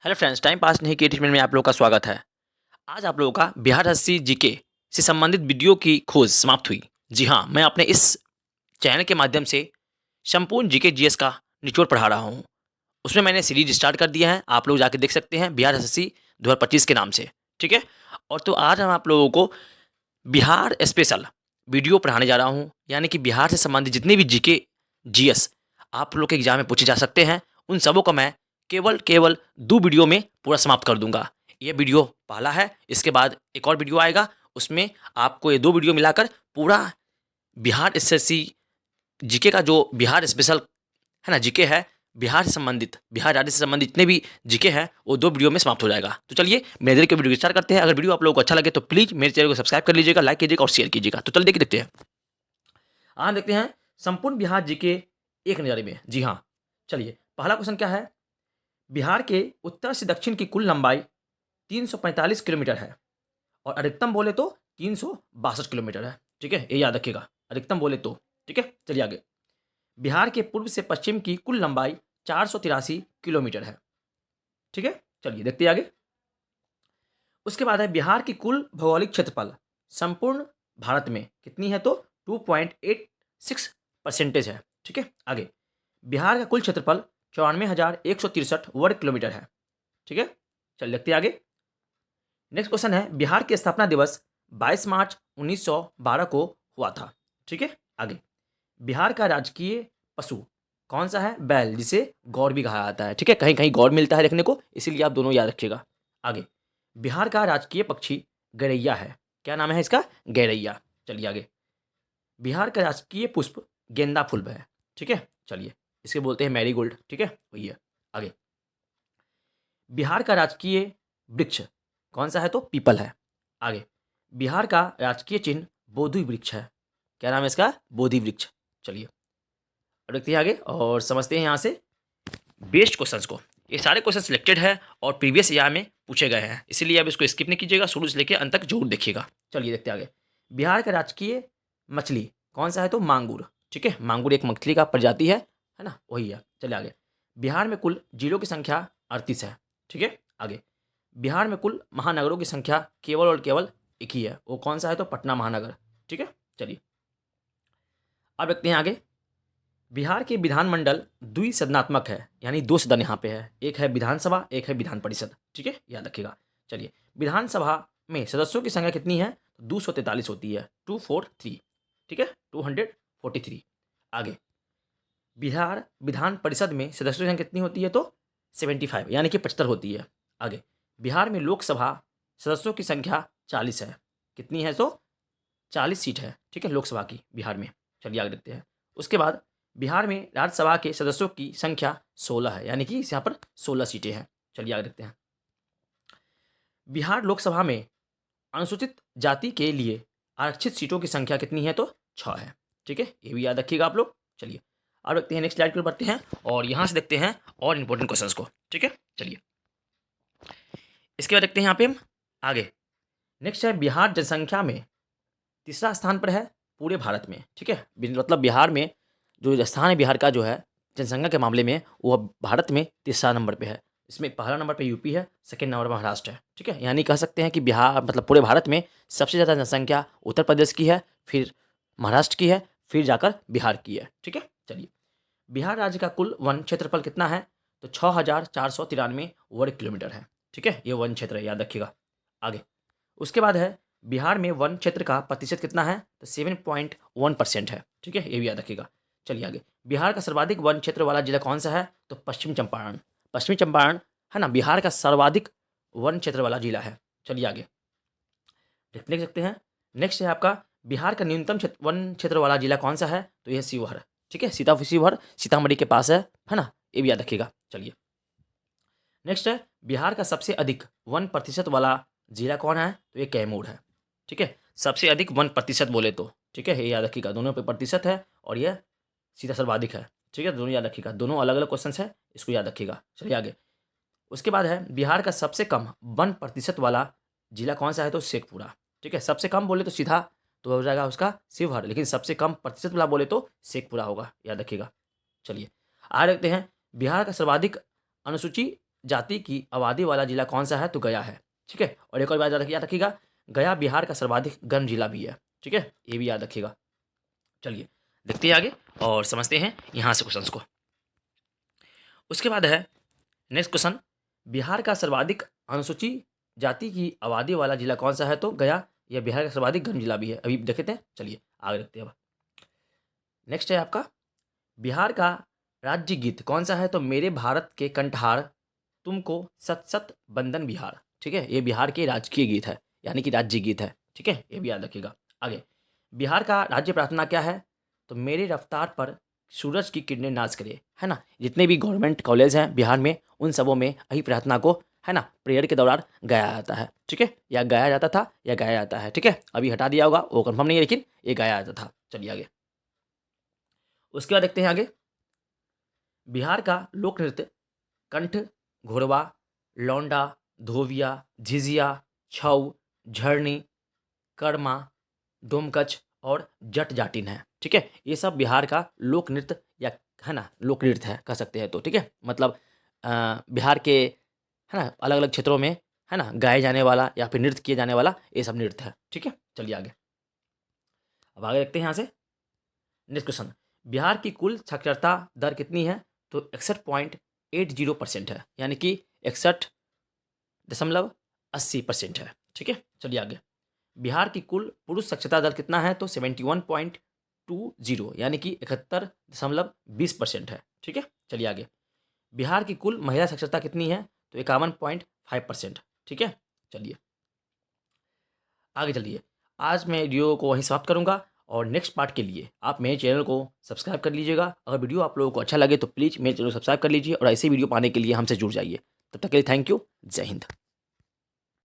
Hello friends, time pass नहीं किए treatment में आप लोगों का स्वागत है। आज आप लोगों का बिहार हस्सी जीके से संबंधित वीडियो की खोज समाप्त हुई। जी हाँ, मैं अपने इस चैनल के माध्यम से संपूर्ण जीके जीएस का निचोड़ पढ़ा रहा हूँ। उसमें मैंने सीरीज स्टार्ट कर दिया है, आप लोग जाके देख सकते हैं बिहार हस्सी 2025 के नाम से। ठीक है। और तो आज हम आप लोगों को बिहार स्पेशल वीडियो पढ़ाने जा रहा हूँ, यानी कि बिहार से संबंधित जितने भी जीके जीएस आप लोग के एग्जाम में पूछे जा सकते हैं, उन सबों को मैं केवल केवल 2 वीडियो में पूरा समाप्त कर दूंगा। ये वीडियो पहला है, इसके बाद एक और वीडियो आएगा, उसमें आपको ये 2 वीडियो मिलाकर पूरा बिहार एसएससी जीके का जो बिहार स्पेशल है ना जीके है, बिहार से संबंधित बिहार राज्य से संबंधित जितने भी जीके हैं वो 2 वीडियो में समाप्त हो जाएगा। तो चलिए मेरे देर के वीडियो स्टार्ट करते हैं। अगर वीडियो आप लोगों को अच्छा लगे तो प्लीज मेरे चैनल को सब्सक्राइब कर लीजिएगा, लाइक कीजिएगा और शेयर कीजिएगा। तो चलिए देखते हैं। आज देखते हैं संपूर्ण बिहार जीके एक नज़ारे में। जी हाँ, चलिए पहला क्वेश्चन क्या है। बिहार के उत्तर से दक्षिण की कुल लंबाई 345 किलोमीटर है और अधिकतम बोले तो 362 किलोमीटर है। ठीक है, ये याद रखिएगा, अधिकतम बोले तो। ठीक है, चलिए आगे। बिहार के पूर्व से पश्चिम की कुल लंबाई 483 किलोमीटर है। ठीक है, चलिए देखते हैं आगे। उसके बाद है बिहार की कुल भौगोलिक क्षेत्रफल संपूर्ण भारत में कितनी है, तो 2.86% है। ठीक है, आगे। बिहार का कुल क्षेत्रफल 94,163 वर्ग किलोमीटर है। ठीक है, चलिए देखते हैं आगे। नेक्स्ट क्वेश्चन है बिहार के स्थापना दिवस 22 मार्च 1912 को हुआ था। ठीक है, आगे। बिहार का राजकीय पशु कौन सा है, बैल, जिसे गौर भी कहा जाता है। ठीक है, कहीं कहीं गौर मिलता है देखने को, इसीलिए आप दोनों याद रखिएगा। आगे। बिहार का राजकीय पक्षी गौरैया है। क्या नाम है इसका, गौरैया। चलिए आगे। बिहार का राजकीय पुष्प गेंदा फूल है। ठीक है, चलिए इसके बोलते हैं मैरीगोल्ड। ठीक है, वही है। आगे। बिहार का राजकीय वृक्ष कौन सा है, तो पीपल है। आगे। बिहार का राजकीय चिन्ह बोधि वृक्ष है। क्या नाम है इसका, बोधि वृक्ष। चलिए अब देखते हैं आगे और समझते हैं यहाँ से बेस्ट क्वेश्चंस को। ये सारे क्वेश्चन सिलेक्टेड है और प्रीवियस ईयर में पूछे गए हैं, इसीलिए अब इसको स्किप नहीं कीजिएगा, शुरू से लेकर अंत तक जरूर देखिएगा। चलिए देखते हैं आगे। बिहार का राजकीय मछली कौन सा है, तो मांगूर। ठीक है, मांगूर एक मछली का प्रजाति है ना, वही है। चलिए आगे। बिहार में कुल जिलों की संख्या 38 है। ठीक है, आगे। बिहार में कुल महानगरों की संख्या केवल और केवल एक ही है, वो कौन सा है, तो पटना महानगर। ठीक है, चलिए अब देखते हैं आगे। बिहार के विधानमंडल द्विसदनात्मक है, यानी 2 सदन यहाँ पे है, एक है विधानसभा, एक है विधान परिषद। ठीक है, याद रखिएगा। चलिए विधानसभा में सदस्यों की संख्या कितनी है, 243 होती है, 243। ठीक है, 243। आगे। बिहार विधान परिषद में सदस्यों की संख्या कितनी होती है, तो 75, यानी कि 75 होती है। आगे। बिहार में लोकसभा सदस्यों की संख्या 40 है। कितनी है, तो 40 सीट है। ठीक है, लोकसभा की बिहार में। चलिए आगे देखते हैं। उसके बाद बिहार में राज्यसभा के सदस्यों की संख्या 16 है, यानी कि यहाँ पर 16 सीटें हैं। चलिए आगे देखते हैं। बिहार लोकसभा में अनुसूचित जाति के लिए आरक्षित सीटों की संख्या कितनी है, तो 6 है। ठीक है, ये भी याद रखिएगा आप लोग। चलिए अब देखते हैं, नेक्स्ट स्लाइड पर बढ़ते हैं और यहाँ से देखते हैं और इंपॉर्टेंट क्वेश्चंस को। ठीक है, चलिए इसके बाद देखते हैं यहाँ पे हम आगे। नेक्स्ट है बिहार जनसंख्या में तीसरा स्थान पर है पूरे भारत में। ठीक है, मतलब बिहार में जो स्थान है बिहार का जो है जनसंख्या के मामले में, वो भारत में तीसरा नंबर पे है। इसमें पहला नंबर पे यूपी है, सेकंड नंबर पर महाराष्ट्र है। ठीक है, यानी कह सकते हैं कि बिहार मतलब पूरे भारत में सबसे ज़्यादा जनसंख्या उत्तर प्रदेश की है, फिर महाराष्ट्र की है, फिर जाकर बिहार की है। ठीक है, चलिए। बिहार राज्य का कुल वन क्षेत्रफल कितना है, तो 6,493 वर्ग किलोमीटर है। ठीक है, ये वन क्षेत्र है, याद रखिएगा। आगे। उसके बाद है बिहार में वन क्षेत्र का प्रतिशत कितना है, तो 7.1% है। ठीक है, ये भी याद रखिएगा। चलिए आगे। बिहार का सर्वाधिक वन क्षेत्र वाला जिला कौन सा है, तो पश्चिम चंपारण। पश्चिमी चंपारण है ना, बिहार का सर्वाधिक वन क्षेत्र वाला जिला है। चलिए आगे देख सकते हैं। नेक्स्ट है आपका बिहार का न्यूनतम वन क्षेत्र वाला जिला कौन सा है, तो यह शिवहर। ठीक है, शिवहर सीतामढ़ी के पास है ना, ये भी याद रखिएगा। चलिए नेक्स्ट है बिहार का सबसे अधिक 1% वाला जिला कौन है, तो ये कैमूर है। ठीक है, सबसे अधिक 1% बोले तो। ठीक है, ये याद रखिएगा, दोनों पे प्रतिशत है और ये सीधा सर्वाधिक है। ठीक है, दोनों याद रखिएगा, दोनों अलग अलग क्वेश्चन है, इसको याद रखिएगा। चलिए आगे। उसके बाद है बिहार का सबसे कम 1% वाला जिला कौन सा है, तो शेखपुरा। ठीक है, सबसे कम बोले तो सीधा तो हो जाएगा उसका शिवहर, लेकिन सबसे कम प्रतिशत वाला बोले तो शेखपुरा होगा, याद रखिएगा। चलिए आगे देखते हैं। बिहार का सर्वाधिक अनुसूची जाति की आबादी वाला जिला कौन सा है? तो गया है। ठीक है, और एक और बात याद रखिएगा, गया बिहार का सर्वाधिक गर्म जिला भी है। ठीक है, ये भी याद रखिएगा। चलिए देखते हैं आगे और समझते हैं यहाँ से क्वेश्चंस को। उसके बाद है नेक्स्ट क्वेश्चन, बिहार का सर्वाधिक अनुसूचित जाति की आबादी वाला जिला कौन सा है? तो गया। यह बिहार का सर्वाधिक गर्म जिला भी है, अभी देखते हैं। चलिए आगे देखते हैं। अब नेक्स्ट है आपका, बिहार का राज्य गीत कौन सा है? तो मेरे भारत के कंठहार तुमको सत सत बंदन बिहार। ठीक है, ये बिहार के राजकीय गीत है, यानी कि राज्य गीत है। ठीक है, ये भी याद रखिएगा। आगे, बिहार का राज्य प्रार्थना क्या है? तो मेरे रफ्तार पर सूरज की किरणें नाच करे, है ना। जितने भी गवर्नमेंट कॉलेज हैं बिहार में, उन सबों में यही प्रार्थना को, है ना, प्रेयर के दौरान गाया जाता है। ठीक है, या गाया जाता था या गाया जाता है। ठीक है, अभी हटा दिया होगा, वो कंफर्म नहीं है, लेकिन ये गाया जाता था। चलिए आगे, उसके बाद देखते हैं आगे, बिहार का लोक नृत्य कंठ, घोरवा, लौंडा, धोबिया, झिझिया, छऊ, झरनी, कर्मा, डोमकच और जट जाटिन है। ठीक है, ये सब बिहार का लोक नृत्य या, है ना, लोक नृत्य है कह सकते हैं। तो ठीक है, मतलब बिहार के, है ना, अलग अलग क्षेत्रों में, है ना, गाए जाने वाला या फिर नृत्य किए जाने वाला ये सब नृत्य है। ठीक है, चलिए आगे, अब आगे देखते हैं यहाँ से। नेक्स्ट क्वेश्चन, बिहार की कुल साक्षरता दर कितनी है? तो 61.80% है, यानी कि 61.80% है। ठीक है, चलिए आगे, बिहार की कुल पुरुष साक्षरता दर कितना है? तो 71.20, यानी कि 71.20% है। ठीक है, चलिए आगे, बिहार की कुल महिला साक्षरता कितनी है? तो 51.5%। ठीक है, चलिए आगे चलिए, आज मैं वीडियो को वहीं समाप्त करूंगा और नेक्स्ट पार्ट के लिए आप मेरे चैनल को सब्सक्राइब कर लीजिएगा। अगर वीडियो आप लोगों को अच्छा लगे तो प्लीज़ मेरे चैनल को सब्सक्राइब कर लीजिए और ऐसे वीडियो पाने के लिए हमसे जुड़ जाइए। तब तक के लिए थैंक यू, जय हिंद।